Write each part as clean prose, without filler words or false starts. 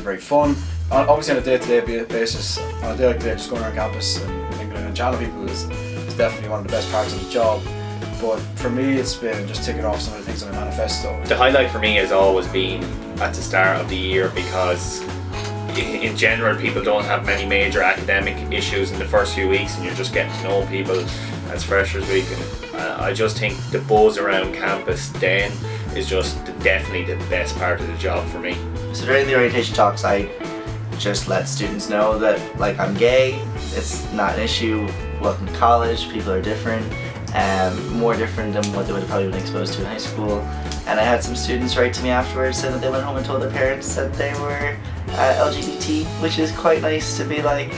very fun. Obviously on a day-to-day basis, on a day like today, just going around campus and mingling and chatting with people is definitely one of the best parts of the job. But for me, it's been just ticking off some of the things on the manifesto. The highlight for me has always been at the start of the year, because in general people don't have many major academic issues in the first few weeks, and you're just getting to know people as freshers week. And I just think the buzz around campus then is just definitely the best part of the job for me. So during the orientation talks, I just let students know that like I'm gay, it's not an issue. Welcome to college, people are different, more different than what they would have probably been exposed to in high school. And I had some students write to me afterwards saying that they went home and told their parents that they were LGBT, which is quite nice to be like,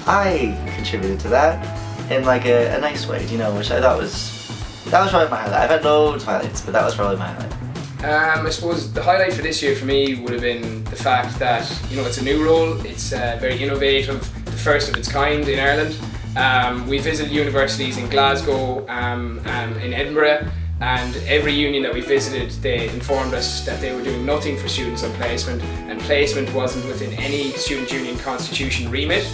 I contributed to that in like a nice way, you know, which I thought that was probably my highlight. I've had loads of highlights, but that was probably my highlight. I suppose the highlight for this year for me would have been the fact that, you know, it's a new role, it's very innovative, the first of its kind in Ireland. We visited universities in Glasgow and in Edinburgh, and every union that we visited, they informed us that they were doing nothing for students on placement, and placement wasn't within any student union constitution remit.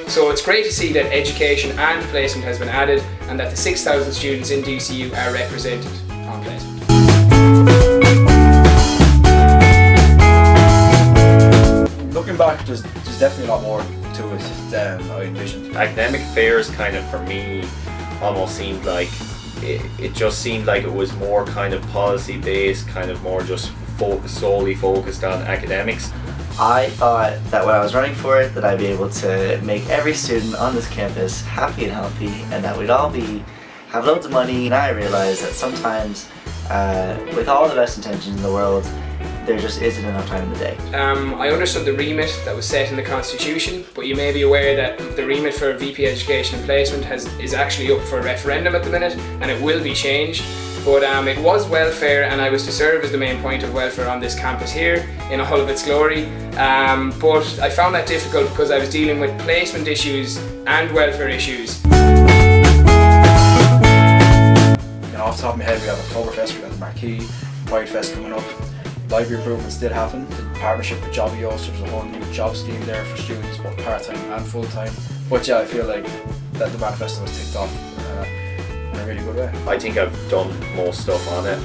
So it's great to see that education and placement has been added, and that the 6,000 students in DCU are represented on placement. Looking back, there's definitely a lot more to it than I envisioned. Academic affairs kind of for me almost seemed like it just seemed like it was more kind of policy based, kind of more just solely focused on academics. I thought that when I was running for it that I'd be able to make every student on this campus happy and healthy, and that we'd all have loads of money. And I realized that sometimes with all the best intentions in the world, there just isn't enough time in the day. I understood the remit that was set in the Constitution, but you may be aware that the remit for VP Education and Placement is actually up for a referendum at the minute, and it will be changed. But it was welfare, and I was to serve as the main point of welfare on this campus here in all of its glory. But I found that difficult because I was dealing with placement issues and welfare issues. Off the top of my head, we have Oktoberfest, we have the Marquee, White Fest coming up. Library improvements did happen. The partnership with Jobbio, so there's a whole new job scheme there for students, both part-time and full-time. But yeah, I feel like that the manifesto was ticked off in a really good way. I think I've done most stuff on it,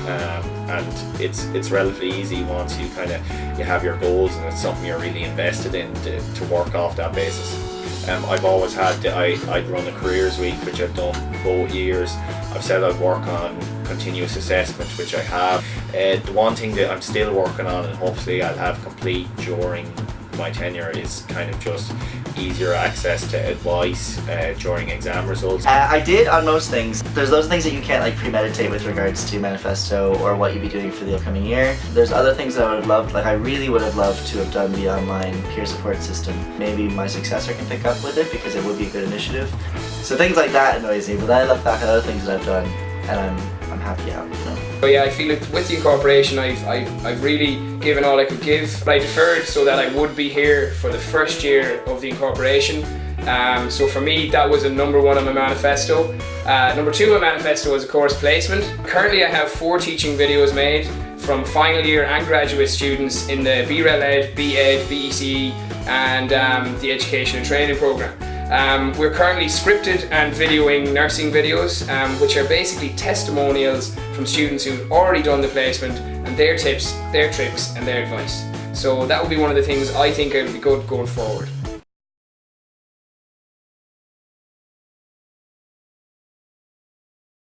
and it's relatively easy once you have your goals and it's something you're really invested in to work off that basis. I've always had I'd run a careers week, which I've done both years. I've said I'd work on continuous assessment, which I have. The one thing that I'm still working on, and hopefully I'll have complete during my tenure, is kind of just easier access to advice during exam results. I did on most things. There's those things that you can't like premeditate with regards to manifesto or what you'd be doing for the upcoming year. There's other things that I would have loved, like I really would have loved to have done the online peer support system. Maybe my successor can pick up with it because it would be a good initiative. So things like that annoys me, but then I look back at other things that I've done and I'm happy out, you know. But yeah, I feel like with the incorporation I've really given all I could give. But I deferred so that I would be here for the first year of the incorporation. So for me, that was a number one on my manifesto. Number two on my manifesto was of course placement. Currently I have 4 teaching videos made from final year and graduate students in the BREL Ed, BEd, BECE and the Education and Training Programme. We're currently scripted and videoing nursing videos, which are basically testimonials from students who've already done the placement and their tips, their tricks and their advice. So that would be one of the things I think would be good going forward.